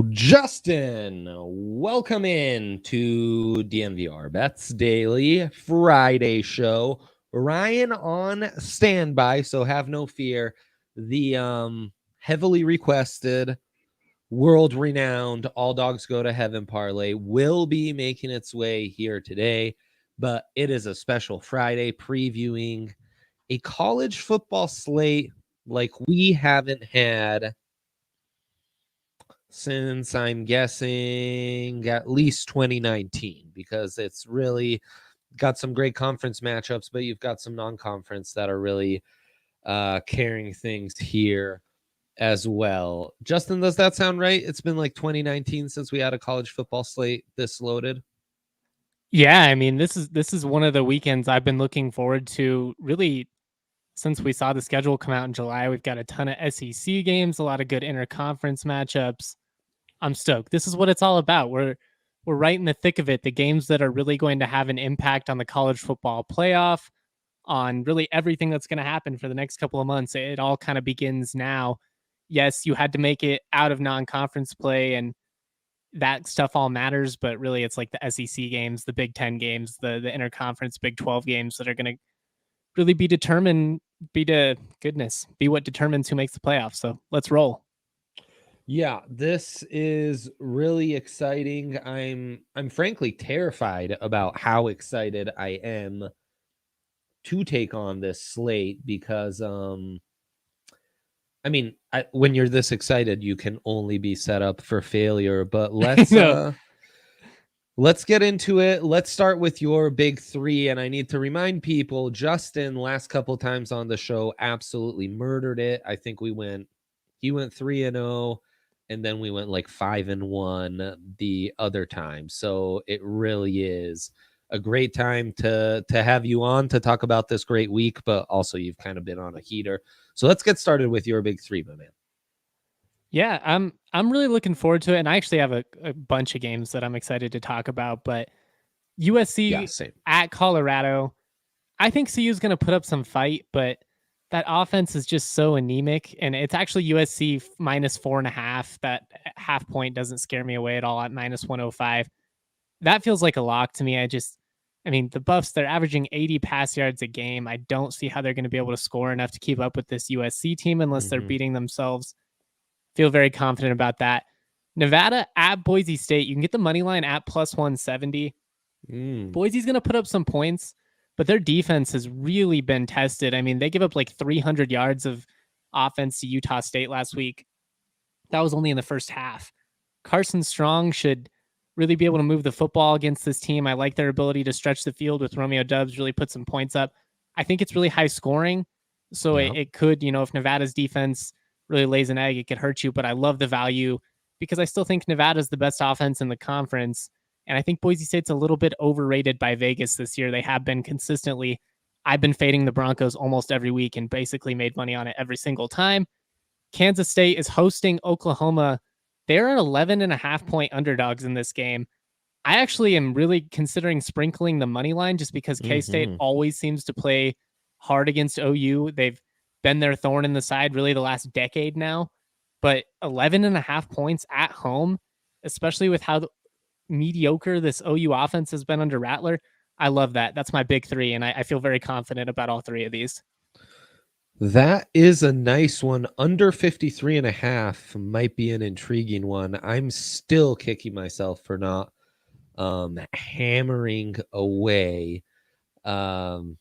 Justin, welcome in to DNVR Bets Daily Friday show. Ryan on standby, so have no fear. The heavily requested, world-renowned All Dogs Go to Heaven parlay will be making its way here today, but it is a special Friday previewing a college football slate like we haven't had since I'm guessing at least 2019, because it's really got some great conference matchups, but you've got some non-conference that are really carrying things here as well. Justin, does that sound right? It's been like 2019 since we had a college football slate this loaded. Yeah, I mean, this is one of the weekends I've been looking forward to really since we saw the schedule come out in July. We've got a ton of SEC games, a lot of good interconference matchups. I'm stoked. This is what it's all about. We're right in the thick of it. The games that are really going to have an impact on the college football playoff, on really everything that's going to happen for the next couple of months. It all kind of begins now. Yes, you had to make it out of non-conference play, and that stuff all matters, but really it's like the SEC games, the Big Ten games, the interconference Big 12 games that are going to really be what determines who makes the playoffs. So let's roll. Yeah, this is really exciting. I'm frankly terrified about how excited I am to take on this slate, because I mean, when you're this excited, you can only be set up for failure. But let's get into it. Let's start with your big three. And I need to remind people, Justin, last couple times on the show, absolutely murdered it. I think he went 3-0, and then we went like 5-1 the other time. So it really is a great time to have you on to talk about this great week, but also you've kind of been on a heater. So let's get started with your big three, my man. Yeah, I'm really looking forward to it, and I actually have a bunch of games that I'm excited to talk about. But USC at Colorado, I think CU is going to put up some fight, but that offense is just so anemic, and it's actually USC minus 4.5. That half point doesn't scare me away at all at minus 105. That feels like a lock to me. I mean, the Buffs, they're averaging 80 pass yards a game. I don't see how they're going to be able to score enough to keep up with this USC team unless they're beating themselves. Feel very confident about that. Nevada at Boise State. You can get the money line at plus 170. Boise's going to put up some points, but their defense has really been tested. I mean, they give up like 300 yards of offense to Utah State last week. That was only in the first half. Carson Strong should really be able to move the football against this team. I like their ability to stretch the field with Romeo Doubs, really put some points up. I think it's really high scoring. So it could, if Nevada's defense really lays an egg, it could hurt you. But I love the value because I still think Nevada's the best offense in the conference. And I think Boise State's a little bit overrated by Vegas this year. They have been consistently. I've been fading the Broncos almost every week and basically made money on it every single time. Kansas State is hosting Oklahoma. They're at 11.5 point underdogs in this game. I actually am really considering sprinkling the money line just because K-State always seems to play hard against OU. They've been their thorn in the side really the last decade now. But 11.5 points at home, especially with how mediocre this OU offense has been under Rattler, I love that. That's my big three, and I feel very confident about all three of these. That is a nice one. Under 53.5 might be an intriguing one. I'm still kicking myself for not hammering away on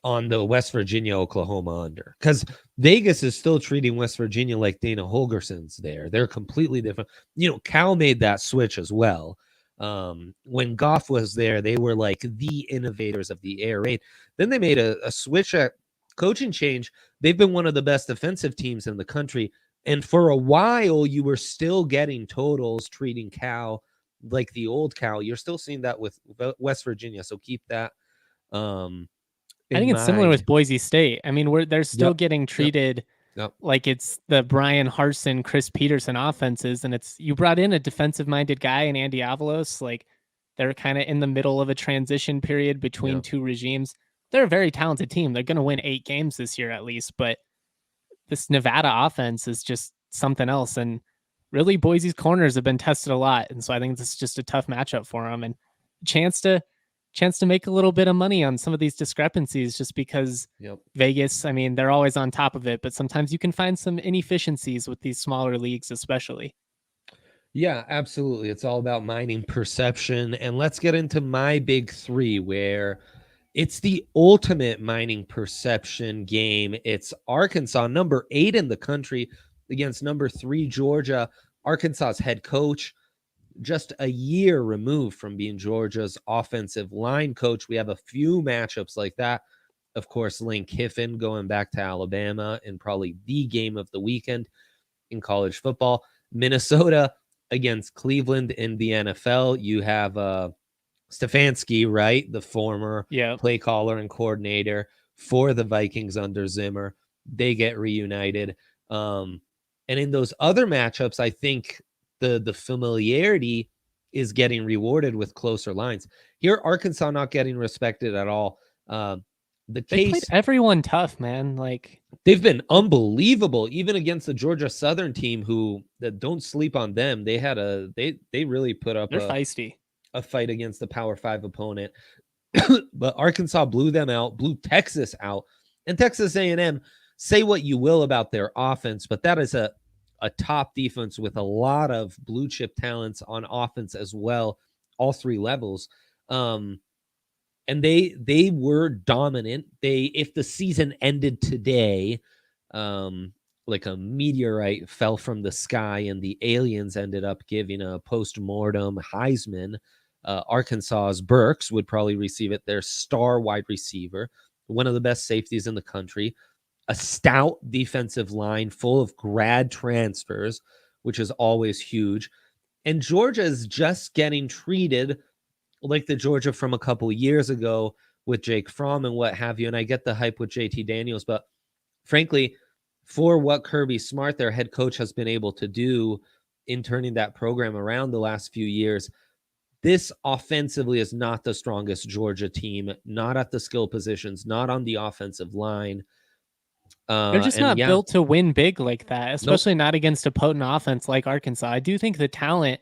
the West Virginia Oklahoma under, because Vegas is still treating West Virginia like Dana Holgerson's there. They're completely different. Cal made that switch as well. When Goff was there, they were like the innovators of the air raid. Then they made a switch at coaching change. They've been one of the best defensive teams in the country. And for a while, you were still getting totals treating Cal like the old Cal. You're still seeing that with West Virginia. So keep that I think it's similar with Boise State. I mean, they're still getting treated like it's the Brian Harsin, Chris Peterson offenses, and you brought in a defensive-minded guy in Andy Avalos. Like, they're kind of in the middle of a transition period between two regimes. They're a very talented team. They're going to win 8 games this year at least, but this Nevada offense is just something else. And really Boise's corners have been tested a lot. And so I think this is just a tough matchup for him, and chance to make a little bit of money on some of these discrepancies, just because Vegas, I mean, they're always on top of it, but sometimes you can find some inefficiencies with these smaller leagues, especially. Yeah, absolutely. It's all about mining perception. And let's get into my big three, where it's the ultimate mining perception game. It's Arkansas, number 8 in the country, against number 3 Georgia. Arkansas's head coach, just a year removed from being Georgia's offensive line coach. We have a few matchups like that. Of course, Lane Kiffin going back to Alabama in probably the game of the weekend in college football. Minnesota against Cleveland in the NFL. You have Stefanski, right? The former play caller and coordinator for the Vikings under Zimmer. They get reunited. And in those other matchups, I think the familiarity is getting rewarded with closer lines. Here, Arkansas not getting respected at all. They played everyone tough, man. Like, they've been unbelievable, even against the Georgia Southern team, who don't sleep on them. They had they really put up feisty. A fight against the Power 5 opponent. But Arkansas blew them out, blew Texas out. And Texas A&M, say what you will about their offense, but that is a top defense with a lot of blue chip talents on offense as well, all 3 levels. And they were dominant. If the season ended today, like a meteorite fell from the sky and the aliens ended up giving a post-mortem Heisman, Arkansas's Burks would probably receive it. Their star wide receiver, one of the best safeties in the country, a stout defensive line full of grad transfers, which is always huge. And Georgia is just getting treated like the Georgia from a couple years ago with Jake Fromm and what have you. And I get the hype with JT Daniels, but frankly, for what Kirby Smart, their head coach, has been able to do in turning that program around the last few years, this offensively is not the strongest Georgia team, not at the skill positions, not on the offensive line. They're just not built to win big like that, especially not against a potent offense like Arkansas. I do think the talent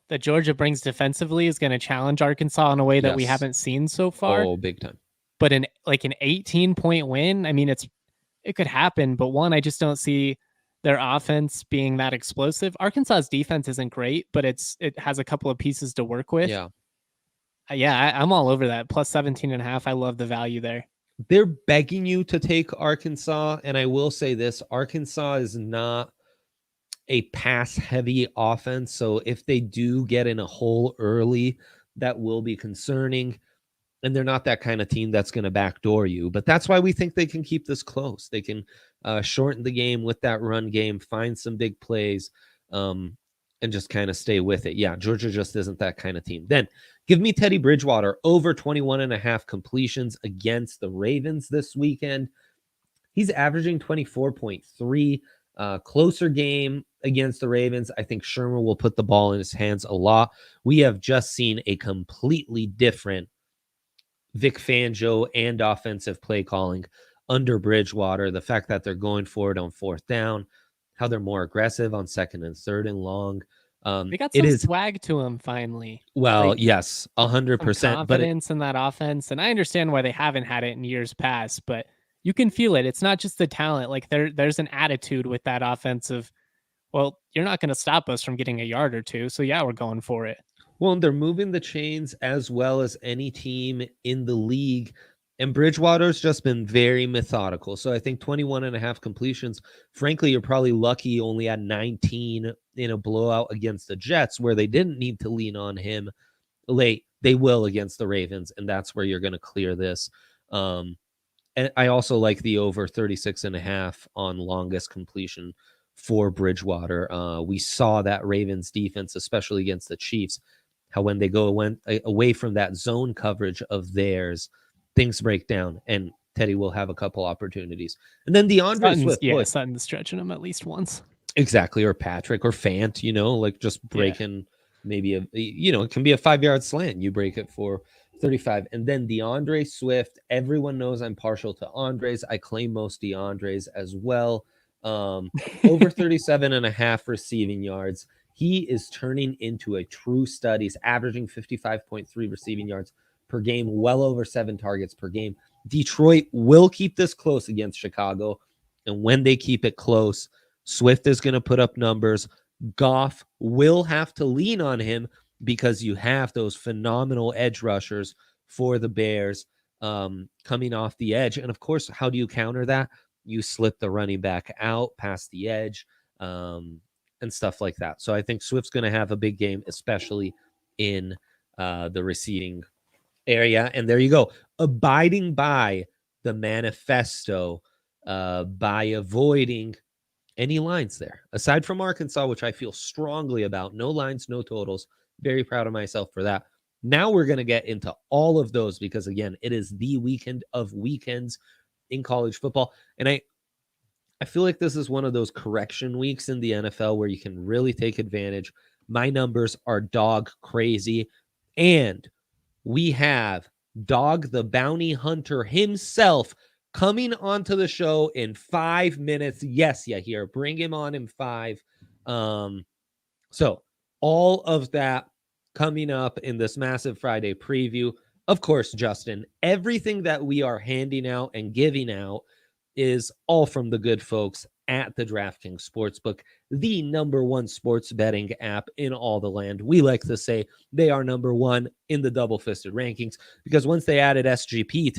that Georgia brings defensively is going to challenge Arkansas in a way that we haven't seen so far. Oh, big time. But an 18-point win, I mean, it could happen. But one, I just don't see their offense being that explosive. Arkansas's defense isn't great, but it has a couple of pieces to work with. I'm all over that. Plus 17.5. I love the value there. They're begging you to take Arkansas. And I will say this, Arkansas is not a pass-heavy offense. So if they do get in a hole early, that will be concerning. And they're not that kind of team that's going to backdoor you. But that's why we think they can keep this close. They can shorten the game with that run game, find some big plays, and just kind of stay with it. Yeah, Georgia just isn't that kind of team. Then give me Teddy Bridgewater over 21.5 completions against the Ravens this weekend. He's averaging 24.3. Closer game against the Ravens. I think Shermer will put the ball in his hands a lot. We have just seen a completely different Vic Fangio and offensive play calling under Bridgewater. The fact that they're going for it on 4th down, how they're more aggressive on 2nd and 3rd and long. They got some swag to them finally. Well, yes, 100%. Confidence in that offense, and I understand why they haven't had it in years past, but you can feel it. It's not just the talent. Like there's an attitude with that offensive. Well, you're not going to stop us from getting a yard or two, so yeah, we're going for it. Well, and they're moving the chains as well as any team in the league. And Bridgewater's just been very methodical. So I think 21.5 completions. Frankly, you're probably lucky only at 19 in a blowout against the Jets, where they didn't need to lean on him late. They will against the Ravens, and that's where you're going to clear this. And I also like the over 36.5 on longest completion for Bridgewater. We saw that Ravens defense, especially against the Chiefs, how when they went away from that zone coverage of theirs, things break down, and Teddy will have a couple opportunities. And then DeAndre Swift. Yeah, Sutton's stretching him at least once. Exactly, or Patrick or Fant, like just breaking maybe it can be a 5-yard slant. You break it for 35. And then DeAndre Swift. Everyone knows I'm partial to Andres. I claim most DeAndres as well. Over 37.5 receiving yards. He is turning into a true stud. He's averaging 55.3 receiving yards per game, well over 7 targets per game. Detroit will keep this close against Chicago. And when they keep it close, Swift is going to put up numbers. Goff will have to lean on him because you have those phenomenal edge rushers for the Bears coming off the edge. And of course, how do you counter that? You slip the running back out past the edge and stuff like that. So I think Swift's going to have a big game, especially in the receiving area. And there you go. Abiding by the manifesto by avoiding any lines there. Aside from Arkansas, which I feel strongly about. No lines, no totals. Very proud of myself for that. Now we're going to get into all of those because, again, it is the weekend of weekends in college football. And I feel like this is one of those correction weeks in the NFL where you can really take advantage. My numbers are dog crazy. And we have Dog the Bounty Hunter himself coming onto the show in 5 minutes. Yes, yeah, here. Bring him on in 5. So all of that coming up in this massive Friday preview. Of course, Justin, everything that we are handing out and giving out is all from the good folks at the DraftKings Sportsbook, the #1 sports betting app in all the land. We like to say they are #1 in the double-fisted rankings because once they added SGP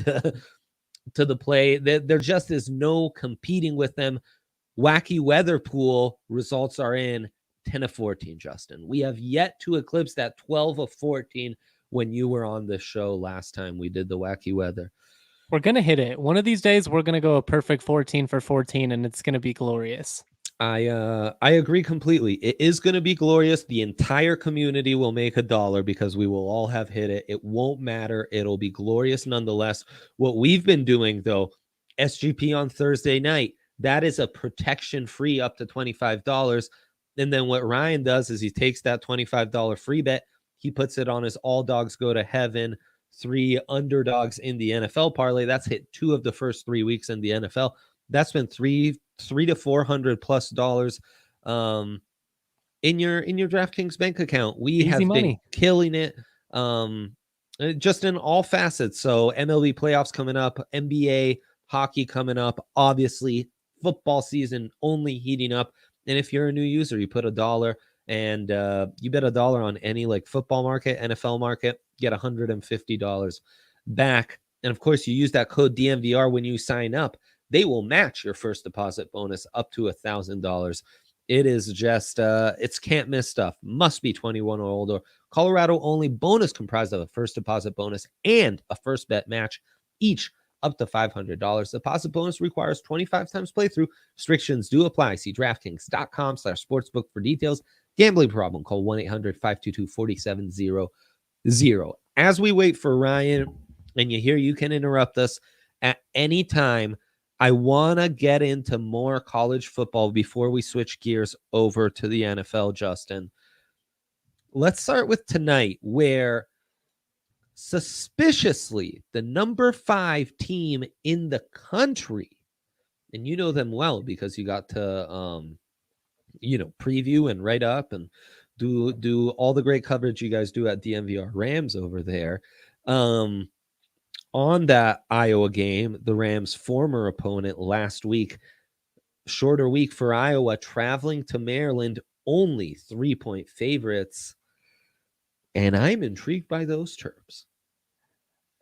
to the play, there just is no competing with them. Wacky weather pool results are in 10 of 14, Justin. We have yet to eclipse that 12 of 14 when you were on the show last time we did the wacky weather. We're going to hit it. One of these days, we're going to go a perfect 14 for 14, and it's going to be glorious. I agree completely. It is going to be glorious. The entire community will make $1 because we will all have hit it. It won't matter. It'll be glorious nonetheless. What we've been doing, though, SGP on Thursday night, that is a protection free up to $25. And then what Ryan does is he takes that $25 free bet. He puts it on his all dogs go to heaven 3 underdogs in the NFL parlay. That's hit 2 of the first 3 weeks in the NFL. That's been $300 to $400+ in your DraftKings bank account. We have been killing it just in all facets. So MLB playoffs coming up, NBA hockey coming up, obviously football season only heating up. And if you're a new user, you put $1 and you bet $1 on any like football market, NFL market, get $150 back. And of course, you use that code DNVR when you sign up. They will match your first deposit bonus up to $1,000. It is just, it's can't miss stuff. Must be 21 or older. Colorado only. Bonus comprised of a first deposit bonus and a first bet match, each up to $500. Deposit bonus requires 25 times playthrough. Restrictions do apply. See DraftKings.com/sportsbook for details. Gambling problem, call 1-800-522-4700. As we wait for Ryan, and you can interrupt us at any time. I want to get into more college football before we switch gears over to the NFL, Justin. Let's start with tonight, where suspiciously the #5 team in the country, and you know them well because you got to preview and write up and do all the great coverage you guys do at DNVR Rams over there. On that Iowa game, the Rams' former opponent last week, shorter week for Iowa, traveling to Maryland, only 3-point favorites. And I'm intrigued by those terms.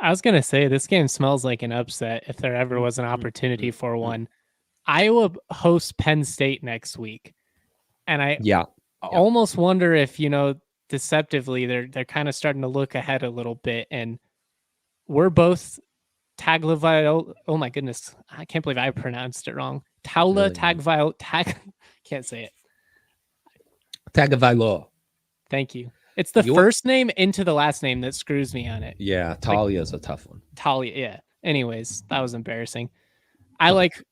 I was going to say, this game smells like an upset if there ever was an opportunity for one. Iowa hosts Penn State next week. And I almost wonder if, deceptively, they're kind of starting to look ahead a little bit. And we're both Tagovailoa. Oh my goodness. I can't believe I pronounced it wrong. Tagovailoa. Can't say it. Tagovailoa. Thank you. It's the first name into the last name that screws me on it. Yeah, Talia's a tough one. Talia, yeah. Anyways, that was embarrassing. I like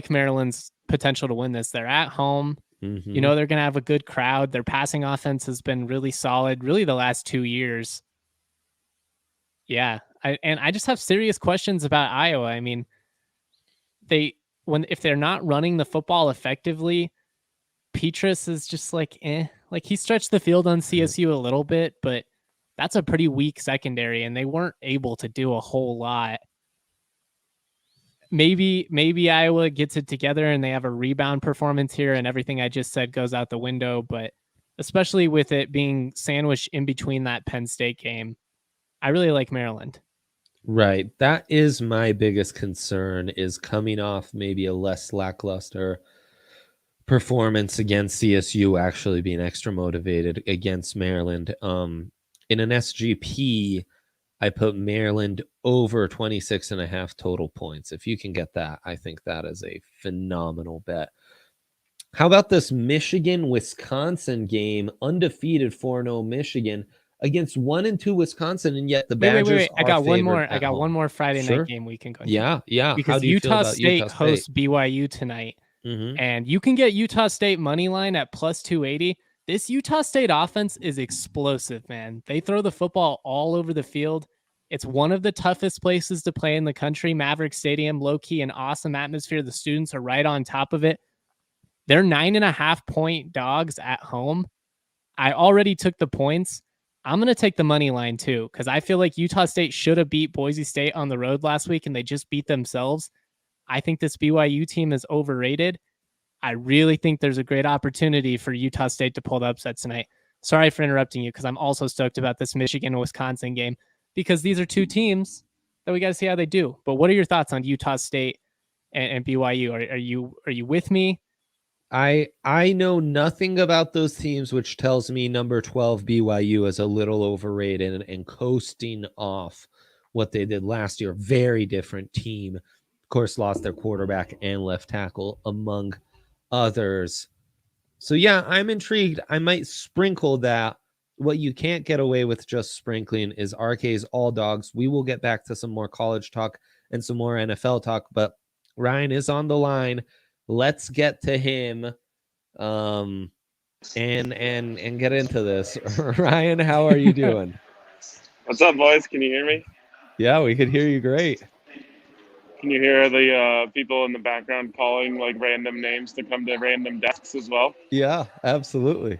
Maryland's potential to win this. They're at home. Mm-hmm. They're going to have a good crowd. Their passing offense has been really solid, really the last 2 years. Yeah. I just have serious questions about Iowa. I mean, if they're not running the football effectively, Petrus is just like, like he stretched the field on CSU a little bit, but that's a pretty weak secondary, and they weren't able to do a whole lot. Maybe Iowa gets it together and they have a rebound performance here, and everything I just said goes out the window. But especially with it being sandwiched in between that Penn State game, I really like Maryland. Right. That is my biggest concern, is coming off maybe a less lackluster performance against CSU, actually being extra motivated against Maryland. In an SGP, I put Maryland over 26.5 total points. If you can get that, I think that is a phenomenal bet. How about this Michigan-Wisconsin game? Undefeated 4-0 Michigan against 1-2 Wisconsin, and yet the Badgers wait. are I got one more. favored at home. one more Friday night game we can go. Yeah. Because How do you feel about State hosts BYU tonight, and you can get Utah State money line at plus 280. This Utah State offense is explosive, man. They throw the football all over the field. It's one of the toughest places to play in the country. Maverick Stadium, low-key, an awesome atmosphere. The students are right on top of it. They're 9.5-point dogs at home. I already took the points. I'm going to take the money line too, because I feel like Utah State should have beat Boise State on the road last week, and they just beat themselves. I think this BYU team is overrated. I really think there's a great opportunity for Utah State to pull the upset tonight. Sorry for interrupting you, because I'm also stoked about this Michigan-Wisconsin game, because these are two teams that we got to see how they do. But what are your thoughts on Utah State and BYU? Are you with me? I know nothing about those teams, which tells me number 12 BYU is a little overrated and coasting off what they did last year. Very different team. Of course, lost their quarterback and left tackle, among others. So yeah, I'm intrigued. I might sprinkle that. What you can't get away with just sprinkling is RK's all dogs. We will get back to some more college talk and some more NFL talk, but Ryan is on the line. Let's get to him and get into this. Ryan, how are you doing? What's up, boys? Can you hear me? Yeah, we could hear you great. Can you hear the people in the background calling like random names to come to random desks as well? Yeah, absolutely.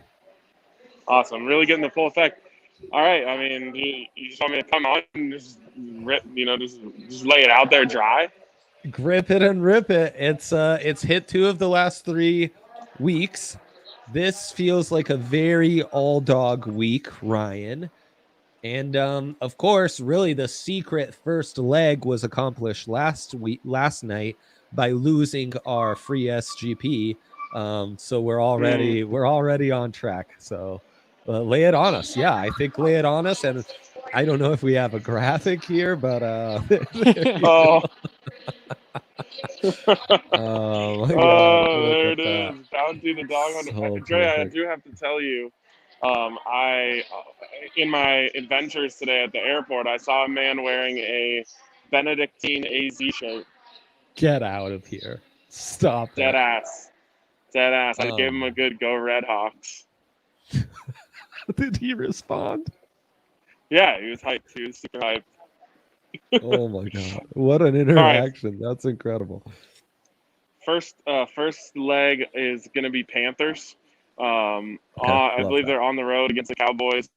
Awesome. Really getting the full effect. All right. I mean, you just want me to come on and just rip, just lay it out there dry? Grip it and rip it. It's hit 2 of the last 3 weeks. This feels like a very all-dog week, Ryan. And of course, really the secret first leg was accomplished last night by losing our free SGP. So we're already on track. So lay it on us. Yeah, I think lay it on us. And I don't know if we have a graphic here, but oh. Oh my God! There it is. Down to the dog on the Dre, I do have to tell you, in my adventures today at the airport, I saw a man wearing a Benedictine AZ shirt. Get out of here! Stop. Dead ass. I gave him a good go Red Hawks. Did he respond? Yeah, he was hyped. He was super hyped. Oh my God, what an interaction. Right. That's incredible. First leg is going to be Panthers. I believe they're on the road against the Cowboys.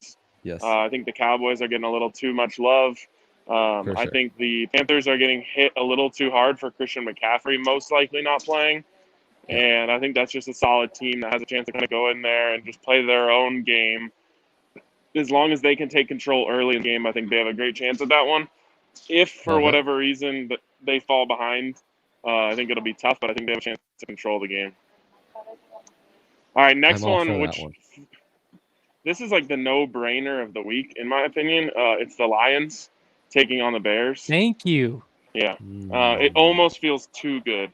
Yes. I think the Cowboys are getting a little too much love. Sure. I think the Panthers are getting hit a little too hard for Christian McCaffrey most likely not playing. Yeah. And I think that's just a solid team that has a chance to kind of go in there and just play their own game. As long as they can take control early in the game, I think they have a great chance at that one. If for whatever reason that they fall behind, I think it'll be tough, but I think they have a chance to control the game. All right, next one, this is like the no-brainer of the week, in my opinion. It's the Lions taking on the Bears. Thank you. Yeah. It almost feels too good.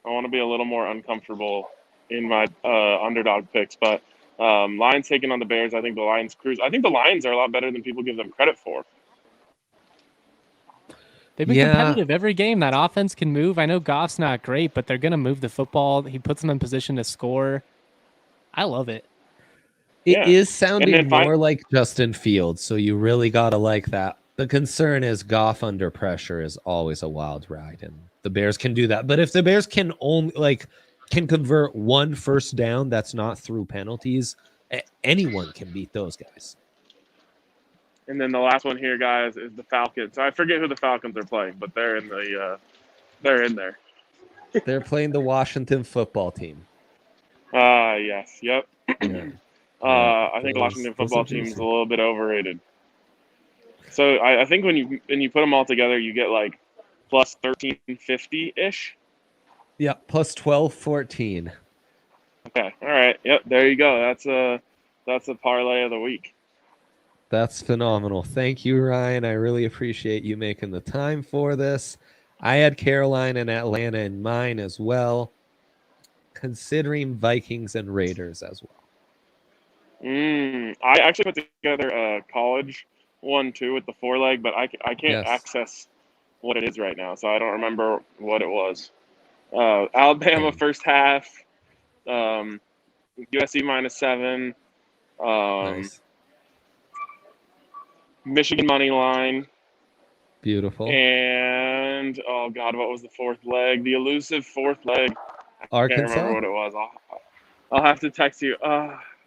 I want to be a little more uncomfortable in my underdog picks, but Lions taking on the Bears, I think the Lions cruise. I think the Lions are a lot better than people give them credit for. They've been competitive every game. That offense can move. I know Goff's not great, but they're going to move the football. He puts them in position to score. I love it. It is sounding more like Justin Fields, so you really got to like that. The concern is Goff under pressure is always a wild ride, and the Bears can do that. But if the Bears can only can convert one first down that's not through penalties, anyone can beat those guys. And then the last one here, guys, is the Falcons. I forget who the Falcons are playing, but they're in there. They're playing the Washington football team. Yes, yep. Yeah. I think the Washington football team is a little bit overrated. So I think when you put them all together, you get like plus 1350-ish. Yeah, plus 1214. Okay, all right. Yep, there you go. That's a parlay of the week. That's phenomenal. Thank you, Ryan. I really appreciate you making the time for this. I had Carolina and Atlanta in mine as well, considering Vikings and Raiders as well. I actually put together a college one too with the 4-leg, but I can't access what it is right now, so I don't remember what it was. Alabama first half, USC -7, Nice. Michigan money line. Beautiful. And oh god, what was the fourth leg? The elusive fourth leg. I can't remember what it was. I'll have to text you.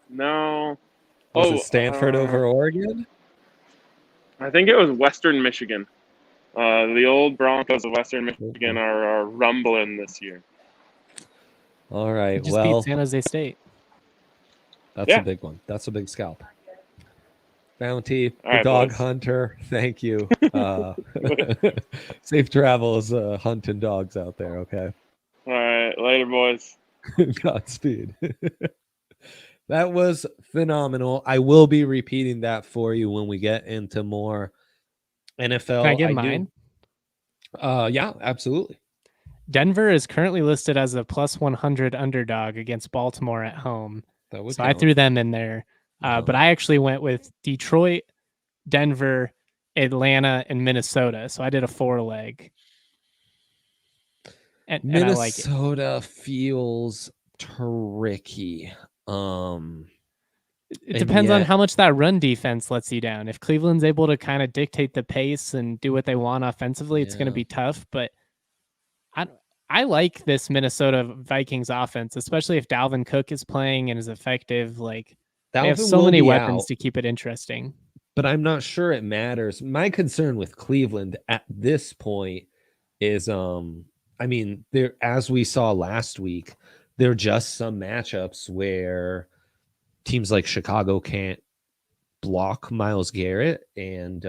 No. Was it Stanford over Oregon? I think it was Western Michigan. The old Broncos of Western Michigan are rumbling this year. All right. Just beat San Jose State. That's a big one. That's a big scalp. Bounty, the dog boys. hunter. Thank you. Safe travels, hunting dogs out there. Okay. All right. Later, boys. Godspeed. That was phenomenal. I will be repeating that for you when we get into more NFL. Can I get mine? Yeah, absolutely. Denver is currently listed as a plus 100 underdog against Baltimore at home. So count. I threw them in there. But I actually went with Detroit, Denver, Atlanta, and Minnesota. So I did a 4-leg. And Minnesota I like it. feels tricky. It depends on how much that run defense lets you down. If Cleveland's able to kind of dictate the pace and do what they want offensively, it's going to be tough. But I like this Minnesota Vikings offense, especially if Dalvin Cook is playing and is effective. Like they have so many weapons to keep it interesting. But I'm not sure it matters. My concern with Cleveland at this point is, I mean, there, as we saw last week, there are just some matchups where teams like Chicago can't block Myles Garrett, and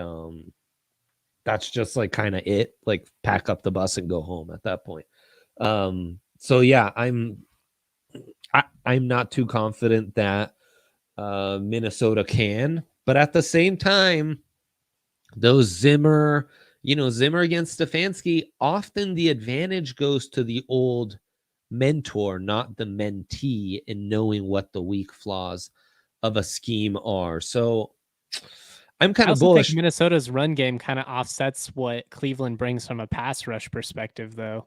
that's just like kind of it. Like pack up the bus and go home at that point. So yeah, I'm not too confident that Minnesota can, but at the same time, those Zimmer against Stefanski, often the advantage goes to the old mentor, not the mentee, in knowing what the weak flaws of a scheme are. So I'm kind of bullish. Think Minnesota's run game kind of offsets what Cleveland brings from a pass rush perspective, though.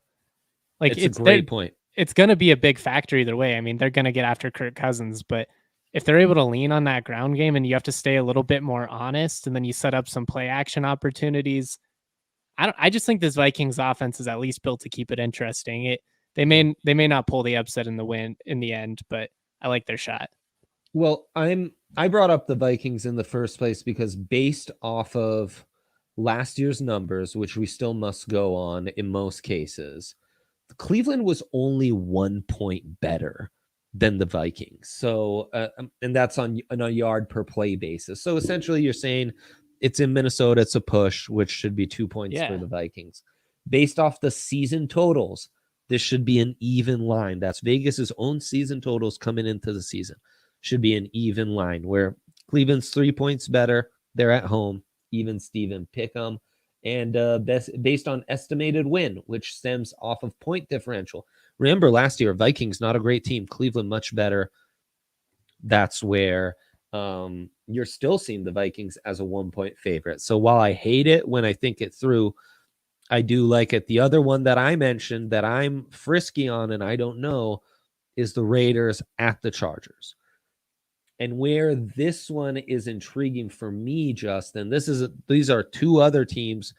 Like it's a great point. It's going to be a big factor either way. I mean, they're going to get after Kirk Cousins, but if they're able to lean on that ground game and you have to stay a little bit more honest, and then you set up some play action opportunities, I just think this Vikings offense is at least built to keep it interesting. They may not pull the upset in the end, but I like their shot. Well, I brought up the Vikings in the first place because based off of last year's numbers, which we still must go on in most cases, Cleveland was only 1 point better than the Vikings. So, and that's on a yard per play basis. So essentially you're saying it's in Minnesota, it's a push, which should be 2 points for the Vikings. Based off the season totals, this should be an even line. That's Vegas's own season totals coming into the season. Should be an even line where Cleveland's 3 points better. They're at home. Even Steven pick them. And based on estimated win, which stems off of point differential. Remember last year, Vikings, not a great team. Cleveland, much better. That's where you're still seeing the Vikings as a 1 point favorite. So while I hate it when I think it through, I do like it. The other one that I mentioned that I'm frisky on and I don't know is the Raiders at the Chargers. And where this one is intriguing for me, Justin, these are two other teams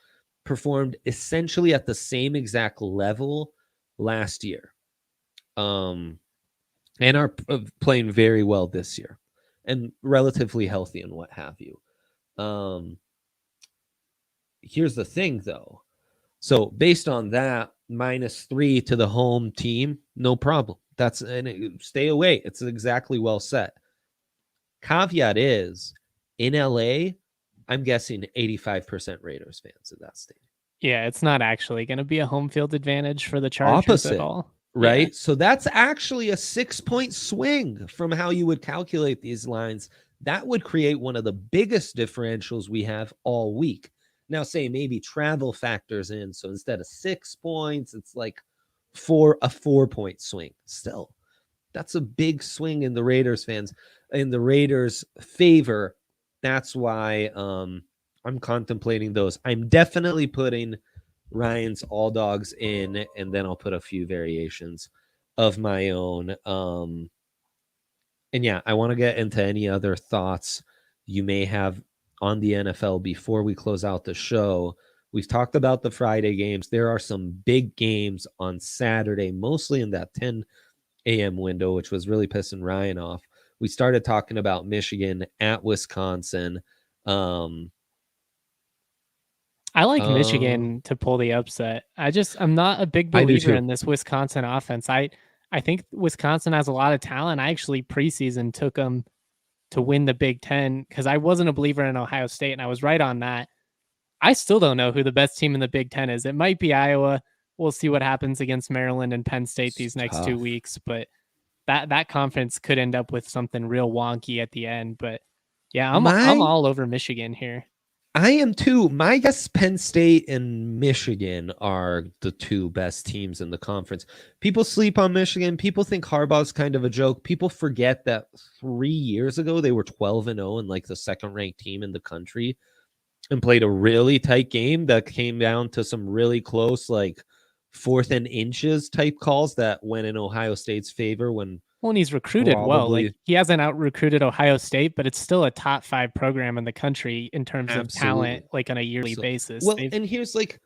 performed essentially at the same exact level last year. and are playing very well this year and relatively healthy and what have you. Here's the thing, though. So based on that, -3 to the home team, no problem. Stay away. It's exactly well set. Caveat is, in LA, I'm guessing 85% Raiders fans in that state. Yeah, it's not actually going to be a home field advantage for the Chargers at all. Right? Yeah. So that's actually a 6-point swing from how you would calculate these lines. That would create one of the biggest differentials we have all week. Now, say maybe travel factors in. So instead of 6 points, it's like a 4-point swing. Still, that's a big swing in the Raiders fans, in the Raiders' favor. That's why I'm contemplating those. I'm definitely putting Ryan's all dogs in, and then I'll put a few variations of my own. And yeah, I want to get into any other thoughts you may have on the NFL before we close out the show. We've talked about the Friday games. There are some big games on Saturday, mostly in that 10 a.m. window, which was really pissing Ryan off. We started talking about Michigan at Wisconsin. I like Michigan to pull the upset. I'm not a big believer in this Wisconsin offense. I think Wisconsin has a lot of talent. I actually preseason took them to win the Big Ten because I wasn't a believer in Ohio State, and I was right on that. I still don't know who the best team in the Big Ten is. It might be Iowa. We'll see what happens against Maryland and Penn State these next 2 weeks, but that conference could end up with something real wonky at the end. But yeah, I'm all over Michigan here. I am too. My guess, Penn State and Michigan are the 2 best teams in the conference. People sleep on Michigan. People think Harbaugh's kind of a joke. People forget that 3 years ago, they were 12-0 and like the 2nd-ranked team in the country and played a really tight game that came down to some really close, like 4th and inches type calls that went in Ohio State's favor when and he's recruited well. Like, he hasn't out-recruited Ohio State, but it's still a top 5 program in the country in terms of talent, like on a yearly basis. Well, and here's like,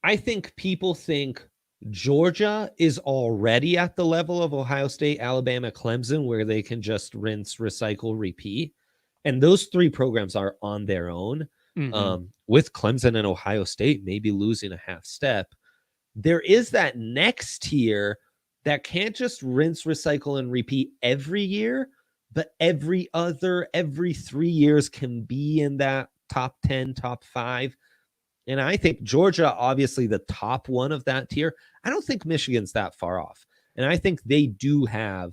I think people think Georgia is already at the level of Ohio State, Alabama, Clemson, where they can just rinse, recycle, repeat. And those 3 programs are on their own. With Clemson and Ohio State maybe losing a half step. There is that next tier that can't just rinse, recycle, and repeat every year, but every 3 years can be in that top 10, top 5. And I think Georgia, obviously the top one of that tier. I don't think Michigan's that far off. And I think they do have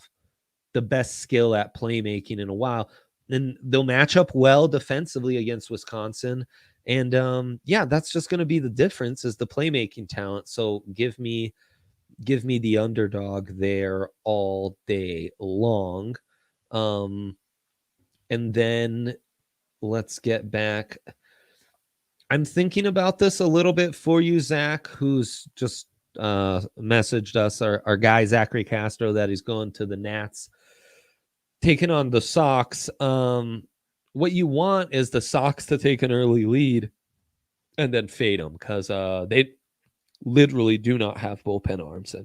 the best skill at playmaking in a while. And they'll match up well defensively against Wisconsin. And yeah, that's just going to be the difference, is the playmaking talent. So give me the underdog there all day long. And then let's get back. I'm thinking about this a little bit for you, Zach, who's just messaged us, our guy, Zachary Castro, that he's going to the Nats, taking on the Sox. What you want is the Sox to take an early lead and then fade them, because they literally do not have bullpen arms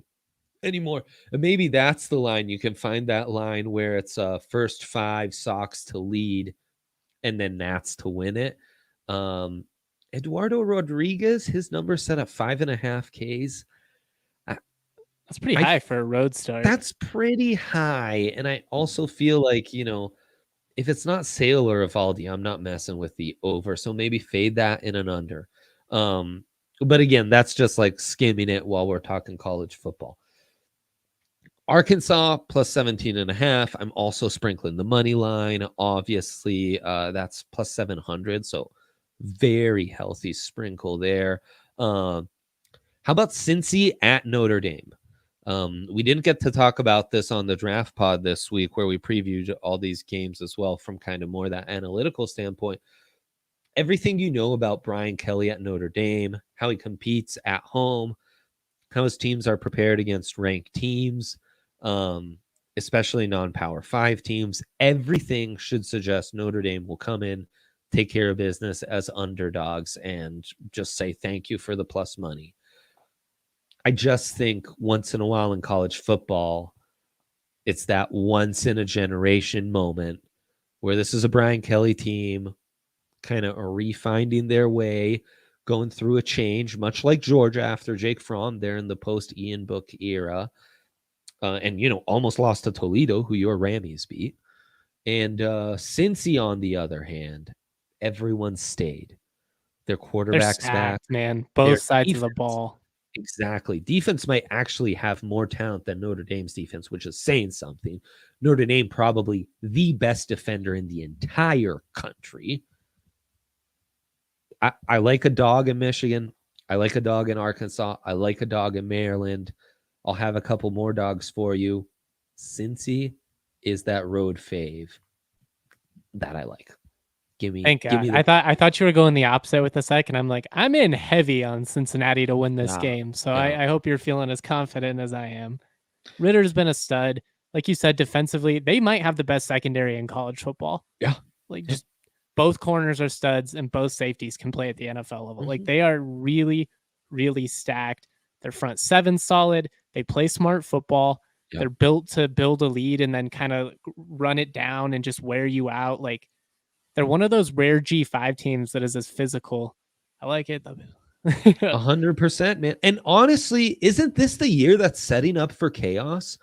anymore. And maybe that's the line. You can find that line where it's first 5 Sox to lead and then Nats to win it. Eduardo Rodriguez, his number set at 5.5 Ks. That's pretty high for a road start. That's pretty high. And I also feel like, if it's not Sale or Evaldi, I'm not messing with the over. So maybe fade that in an under. But again, that's just like skimming it while we're talking college football. Arkansas plus 17.5. I'm also sprinkling the money line. Obviously, that's plus 700. So very healthy sprinkle there. How about Cincy at Notre Dame? We didn't get to talk about this on the draft pod this week, where we previewed all these games as well from kind of more that analytical standpoint. Everything you know about Brian Kelly at Notre Dame, how he competes at home, how his teams are prepared against ranked teams, especially non-Power 5 teams. Everything should suggest Notre Dame will come in, take care of business as underdogs, and just say thank you for the plus money. I just think once in a while in college football, it's that once in a generation moment where this is a Brian Kelly team kind of refinding their way, going through a change, much like Georgia after Jake Fromm there in the post Ian Book era. And, almost lost to Toledo, who your Rammies beat. And Cincy, on the other hand, everyone stayed. Their quarterback's back, man. Both sides of the ball. Exactly. Defense might actually have more talent than Notre Dame's defense, which is saying something. Notre Dame probably the best defender in the entire country. I like a dog in Michigan. I like a dog in Arkansas. I like a dog in Maryland. I'll have a couple more dogs for you. Cincy is that road fave that I like. Thank God. I thought you were going the opposite with the second. I'm like, I'm in heavy on Cincinnati to win this game. So I hope you're feeling as confident as I am. Ritter's been a stud. Like you said, defensively, they might have the best secondary in college football. Yeah. Just both corners are studs and both safeties can play at the NFL level. Like they are really, really stacked. Their front seven's solid. They play smart football. Yep. They're built to build a lead and then kind of run it down and just wear you out. Like they're one of those rare G5 teams that is as physical. I like it. 100%, man. And honestly, isn't this the year that's setting up for chaos?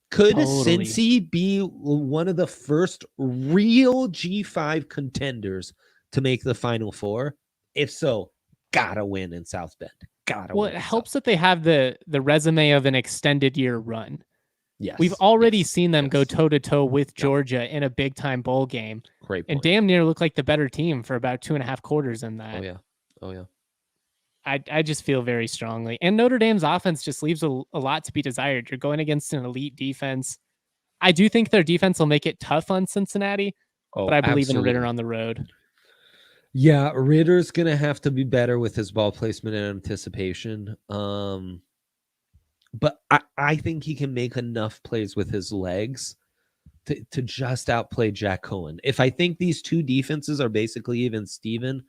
Could Cincy be one of the first real G5 contenders to make the Final Four? If so, gotta win in South Bend. Well, it helps that they have the resume of an extended year run. Yes. We've already seen them go toe-to-toe with Georgia in a big-time bowl game. Great point. And damn near look like the better team for about 2.5 quarters in that. Oh, yeah. I just feel very strongly. And Notre Dame's offense just leaves a lot to be desired. You're going against an elite defense. I do think their defense will make it tough on Cincinnati, but I believe in Ritter on the road. Yeah, Ritter's going to have to be better with his ball placement and anticipation. But I think he can make enough plays with his legs to just outplay Jack Cohen. If I think these two defenses are basically even Steven,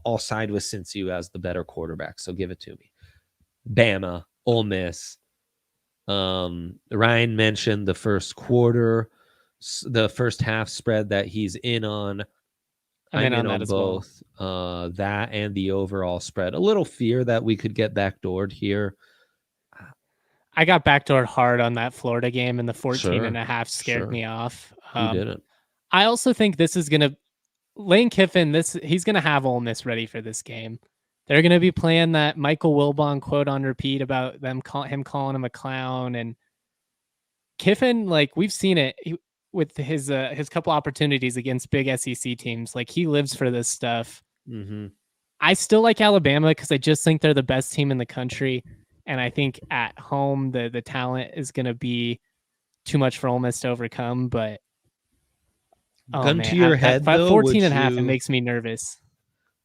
I'll side with Cincy as the better quarterback. So give it to me. Bama, Ole Miss. Ryan mentioned the first quarter, the first half spread that he's in on. I'm in on both. Well. That and the overall spread. A little fear that we could get backdoored here. I got backdoored hard on that Florida game, and the 14.5 scared me off. Who didn't? I also think this is going to Lane Kiffin. He's going to have Ole Miss ready for this game. They're going to be playing that Michael Wilbon quote on repeat about him calling him a clown. And Kiffin, like we've seen it with his couple opportunities against big SEC teams. Like he lives for this stuff. Mm-hmm. I still like Alabama because I just think they're the best team in the country. And I think at home, the talent is going to be too much for Ole Miss to overcome. But gun to your head, though, 14.5, it makes me nervous.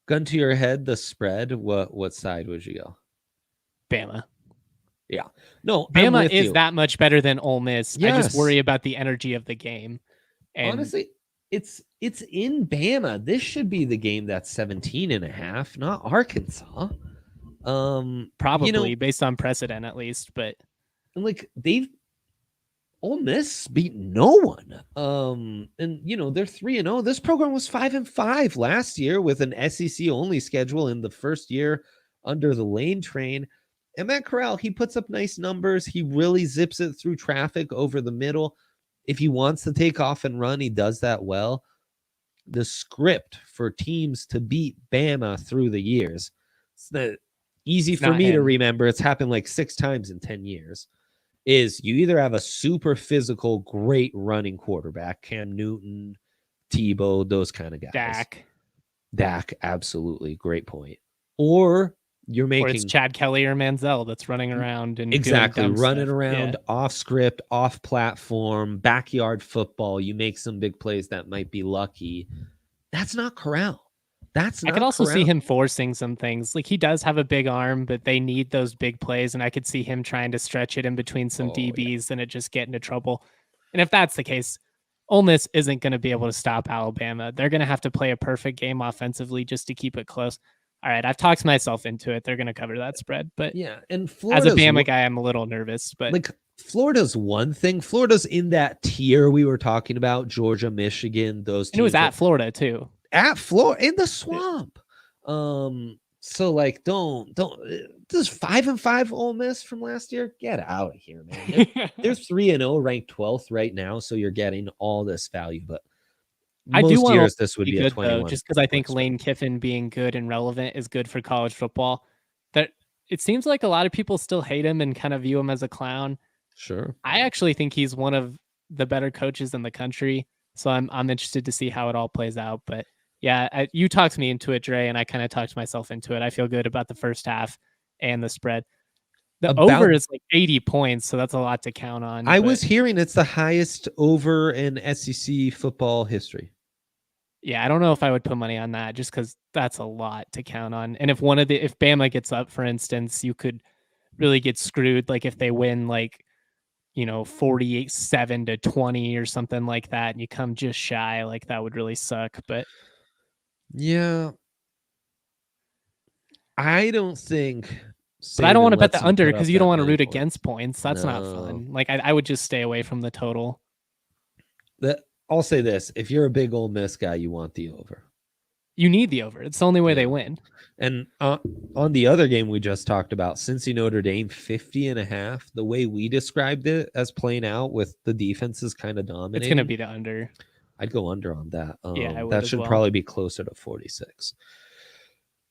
Gun to your head, the spread. What side would you go? Bama. Yeah. No, Bama is that much better than Ole Miss. Yes. I just worry about the energy of the game. And honestly, it's in Bama. This should be the game that's 17.5, not Arkansas. Probably based on precedent at least, but like Ole Miss beat no one. And they're 3-0. This program was 5-5 last year with an SEC only schedule in the first year under the Lane train. And Matt Corral, he puts up nice numbers. He really zips it through traffic over the middle. If he wants to take off and run, he does that well. The script for teams to beat Bama through the years, it's easy for me to remember. It's happened like 6 times in 10 years. Is you either have a super physical, great running quarterback, Cam Newton, Tebow, those kind of guys. Dak, absolutely. Great point. Or it's Chad Kelly or Manziel that's running around and running around off script, off platform, backyard football. You make some big plays that might be lucky. That's not Corral. I could also see him forcing some things. Like he does have a big arm, but they need those big plays. And I could see him trying to stretch it in between some DBs and it just get into trouble. And if that's the case, Ole Miss isn't going to be able to stop Alabama. They're going to have to play a perfect game offensively just to keep it close. all right, I've talked myself into it. They're going to cover that spread. But yeah, and as a Bama guy, I'm a little nervous. But like Florida's one thing. Florida's in that tier we were talking about. Georgia, Michigan, those teams. And it was at Florida too. At Florida in the swamp. So like don't does 5-5 Ole Miss from last year? Get out of here, man. They're 3-0, ranked 12th right now, so you're getting all this value. But I do want years this would be good, a 21. Though, just because I think Lane Kiffin being good and relevant is good for college football. That it seems like a lot of people still hate him and kind of view him as a clown. Sure. I actually think he's one of the better coaches in the country. So I'm interested to see how it all plays out. But yeah, you talked me into it, Dre, and I kind of talked myself into it. I feel good about the first half and the spread. The over is like 80 points, so that's a lot to count on. I was hearing it's the highest over in SEC football history. Yeah, I don't know if I would put money on that just because that's a lot to count on. And if if Bama gets up, for instance, you could really get screwed. Like if they win 48-7-20 or something like that, and you come just shy, like that would really suck. But yeah, I don't think. But I don't want to bet the under because you don't want to root against points. That's not fun. Like I would just stay away from the total. I'll say this: if you're a big Ole Miss guy, you want the over. You need the over. It's the only way they win. And on the other game we just talked about, Cincy Notre Dame 50.5. The way we described it as playing out with the defenses kind of dominating, it's going to be the under. I'd go under on that. Yeah, that should probably be closer to 46.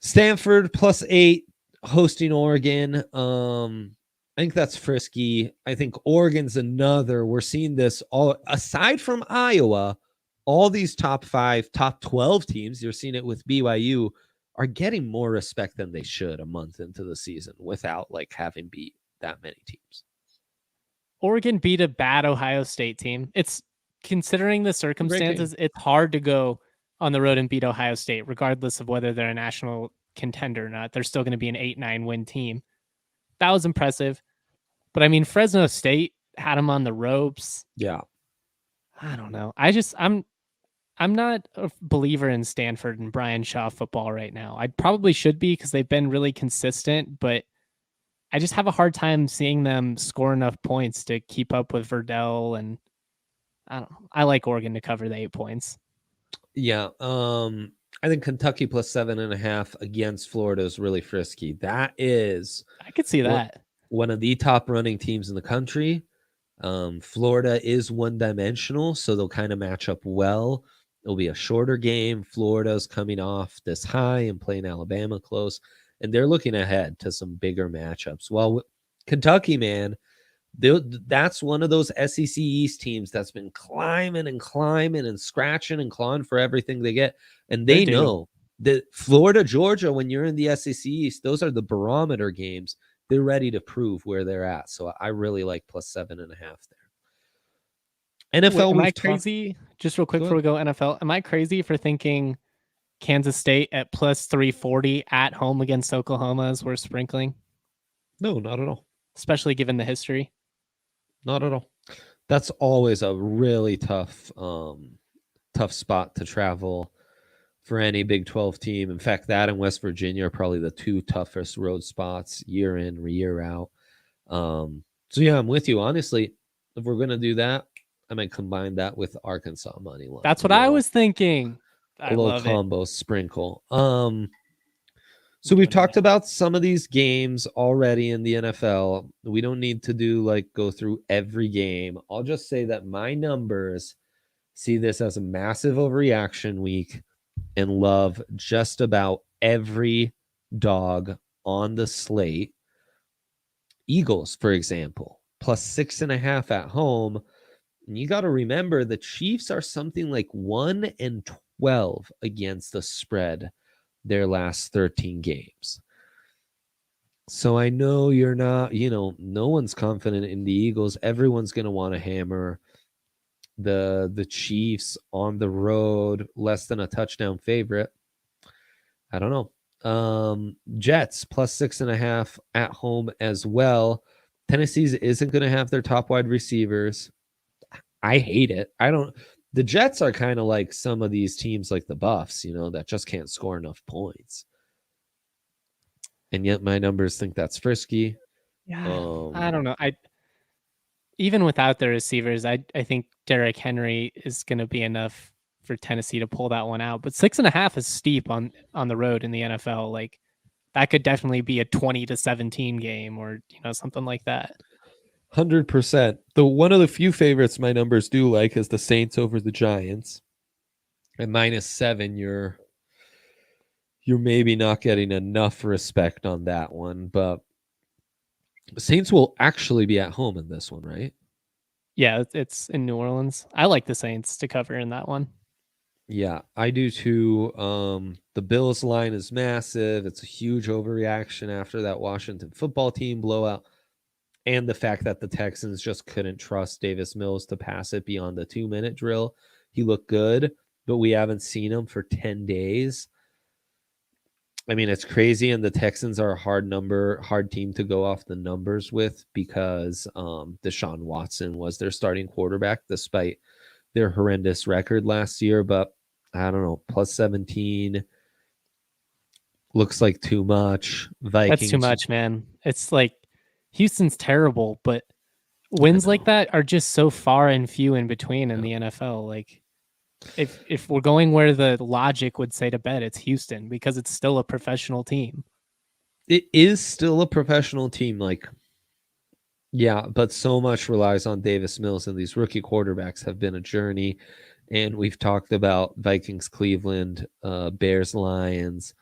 Stanford +8 hosting Oregon. I think that's frisky. I think Oregon's another. We're seeing this all aside from Iowa. All these top 5, top 12 teams, you're seeing it with BYU, are getting more respect than they should a month into the season without like having beat that many teams. Oregon beat a bad Ohio State team. It's considering the circumstances, it's hard to go on the road and beat Ohio State, regardless of whether they're a national contender or not. They're still going to be an 8-9 win team. That was impressive. But I mean, Fresno State had them on the ropes. Yeah. I don't know. I'm not a believer in Stanford and Brian Shaw football right now. I probably should be because they've been really consistent, but I just have a hard time seeing them score enough points to keep up with Verdell. And I like Oregon to cover the 8 points. Yeah. I think Kentucky +7.5 against Florida is really frisky. That is, I could see that. One of the top running teams in the country. Florida is one-dimensional, so they'll kind of match up well. It'll be a shorter game. Florida's coming off this high and playing Alabama close, and they're looking ahead to some bigger matchups. Well, Kentucky, man, that's one of those SEC East teams that's been climbing and scratching and clawing for everything they get, and they know that Florida, Georgia, when you're in the SEC East, those are the barometer games. They're ready to prove where they're at. So I really like +7.5 there. NFL, am I crazy? Just real quick before we go NFL, am I crazy for thinking Kansas State at +340 at home against Oklahoma is worth sprinkling? No, not at all. Especially given the history. Not at all. That's always a really tough spot to travel for any Big 12 team. In fact, that and West Virginia are probably the 2 toughest road spots year in, year out. So yeah, I'm with you. Honestly, if we're going to do that, I might combine that with Arkansas money line. That's what I was thinking. A little combo sprinkle. So we've talked about some of these games already in the NFL. We don't need to go through every game. I'll just say that my numbers see this as a massive overreaction week and love just about every dog on the slate. Eagles, for example, +6.5 at home. And you got to remember the Chiefs are something like 1-12 against the spread their last 13 games. So I know you're not, no one's confident in the Eagles. Everyone's going to want to hammer the Chiefs on the road, less than a touchdown favorite. I don't know. Jets +6.5 at home as well. Tennessee's isn't going to have their top wide receivers. I hate it. The Jets are kind of like some of these teams like the Buffs, that just can't score enough points. and yet my numbers think that's frisky. Yeah, I don't know. Even without the receivers, I think Derrick Henry is going to be enough for Tennessee to pull that one out. But 6.5 is steep on the road in the NFL. Like that could definitely be a 20-17 game, or something like that. 100%. One of the few favorites my numbers do like is the Saints over the Giants. At -7, you're maybe not getting enough respect on that one, but the Saints will actually be at home in this one, right? Yeah, it's in New Orleans. I like the Saints to cover in that one. Yeah, I do too. The Bills line is massive. It's a huge overreaction after that Washington football team blowout. And the fact that the Texans just couldn't trust Davis Mills to pass it beyond the 2-minute drill. He looked good, but we haven't seen him for 10 days. I mean, it's crazy, and the Texans are a hard team to go off the numbers with because Deshaun Watson was their starting quarterback despite their horrendous record last year. But I don't know, +17 looks like too much. Vikings, that's too much, man. It's like Houston's terrible, but wins like that are just so far and few in between in the NFL. Like if we're going where the logic would say to bet, it's Houston because it's still a professional team. It is still a professional team, yeah, but so much relies on Davis Mills, and these rookie quarterbacks have been a journey. And we've talked about Vikings, Cleveland, Bears, Lions,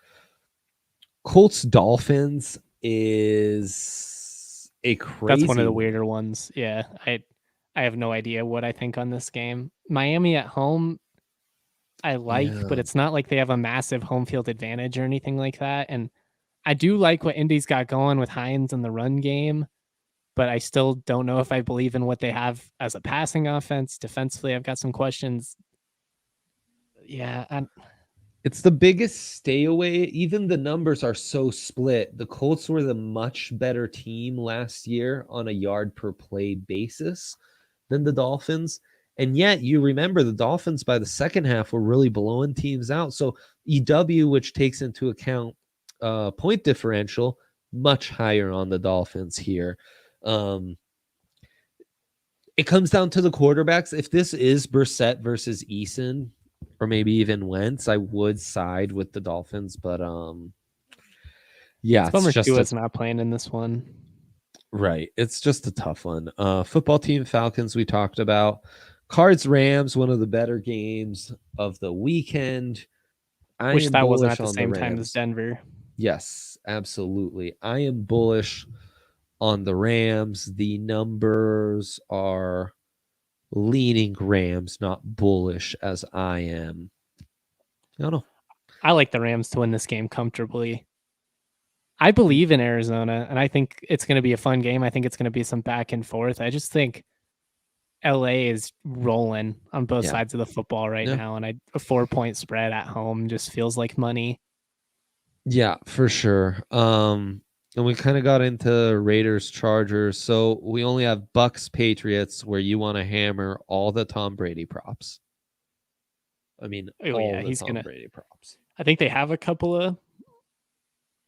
Colts, Dolphins is a crazy. That's one of the weirder ones. Yeah, I have no idea what I think on this game. Miami at home, I like, but it's not like they have a massive home field advantage or anything like that. And I do like what Indy's got going with Hines in the run game, but I still don't know if I believe in what they have as a passing offense. Defensively, I've got some questions. Yeah, it's the biggest stay away. Even the numbers are so split. The Colts were the much better team last year on a yard per play basis than the Dolphins. And yet you remember the Dolphins by the second half were really blowing teams out. So EW, which takes into account point differential, much higher on the Dolphins here. It comes down to the quarterbacks. If this is Brissett versus Eason, or maybe even Wentz, I would side with the Dolphins. But yeah, it's just Tua's not playing in this one. Right. It's just a tough one. Football team Falcons we talked about. Cards Rams, one of the better games of the weekend. Wish that wasn't at the same time as Denver. Yes, absolutely. I am bullish on the Rams. The numbers are leaning Rams, not bullish as I am. I don't know. I like the Rams to win this game comfortably. I believe in Arizona, and I think it's going to be a fun game. I think it's going to be some back and forth. I just think LA is rolling on both sides of the football right now, and a 4-point spread at home just feels like money. Yeah, for sure. And we kind of got into Raiders, Chargers. So we only have Bucks, Patriots, where you want to hammer all the Tom Brady props. I mean, he's Tom Brady props. I think they have a couple of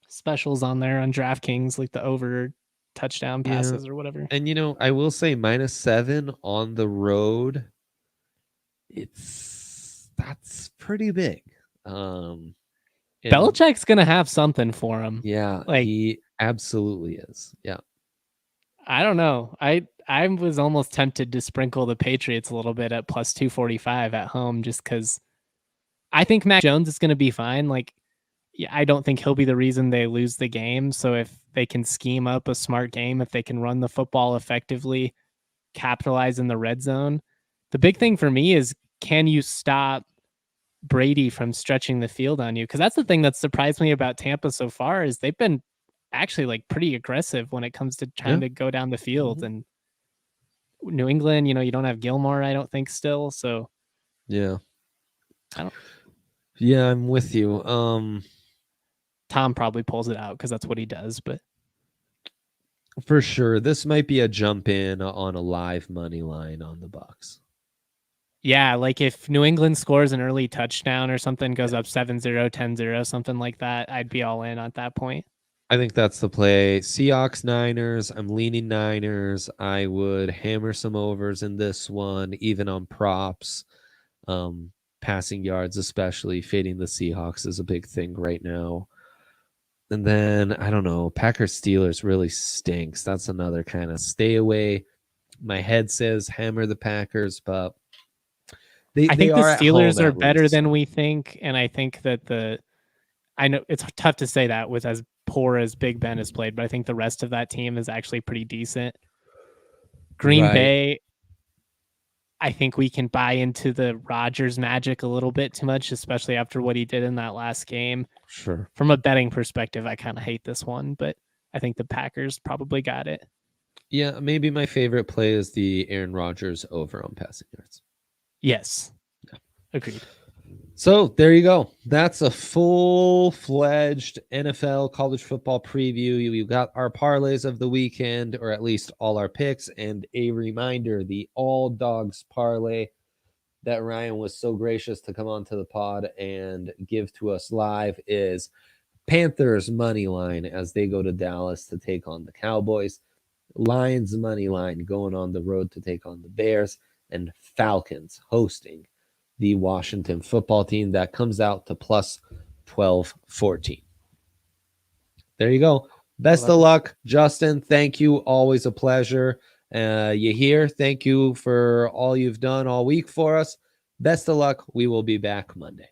specials on there on DraftKings, like the over touchdown passes or whatever. And I will say -7 on the road. That's pretty big. Belichick's gonna have something for him. Yeah, he absolutely is. Yeah. I don't know. I was almost tempted to sprinkle the Patriots a little bit at +245 at home, just because I think Mac Jones is gonna be fine. I don't think he'll be the reason they lose the game. So if they can scheme up a smart game, if they can run the football effectively, capitalize in the red zone, the big thing for me is, can you stop Brady from stretching the field on you? Because that's the thing that surprised me about Tampa so far, is they've been actually pretty aggressive when it comes to trying to go down the field. And New England, you don't have Gilmore, I don't think, still. So yeah, I'm with you. Tom probably pulls it out because that's what he does, but for sure, this might be a jump in on a live money line on the Bucks. Yeah, if New England scores an early touchdown or something, goes up 7-0, 10-0, something like that, I'd be all in at that point. I think that's the play. Seahawks, Niners. I'm leaning Niners. I would hammer some overs in this one, even on props. Passing yards, especially fading the Seahawks is a big thing right now. And then I don't know, Packers Steelers really stinks. That's another kind of stay away. My head says hammer the Packers, but I think the Steelers are better than we think, and I think that I know it's tough to say that with as poor as Big Ben has played, but I think the rest of that team is actually pretty decent. Green Bay, I think we can buy into the Rodgers magic a little bit too much, especially after what he did in that last game. Sure. From a betting perspective, I kind of hate this one, but I think the Packers probably got it. Yeah, maybe my favorite play is the Aaron Rodgers over on passing yards. Yes. Yeah. Agreed. So there you go. That's a full-fledged NFL college football preview. You've got our parlays of the weekend, or at least all our picks, and a reminder, the all dogs parlay that Ryan was so gracious to come onto the pod and give to us live is Panthers money line as they go to Dallas to take on the Cowboys, Lions money line going on the road to take on the Bears, and Falcons hosting the Washington football team. That comes out to plus 1214. There you go. Best of luck, Justin. Thank you. Always a pleasure. You here. Thank you for all you've done all week for us. Best of luck. We will be back Monday.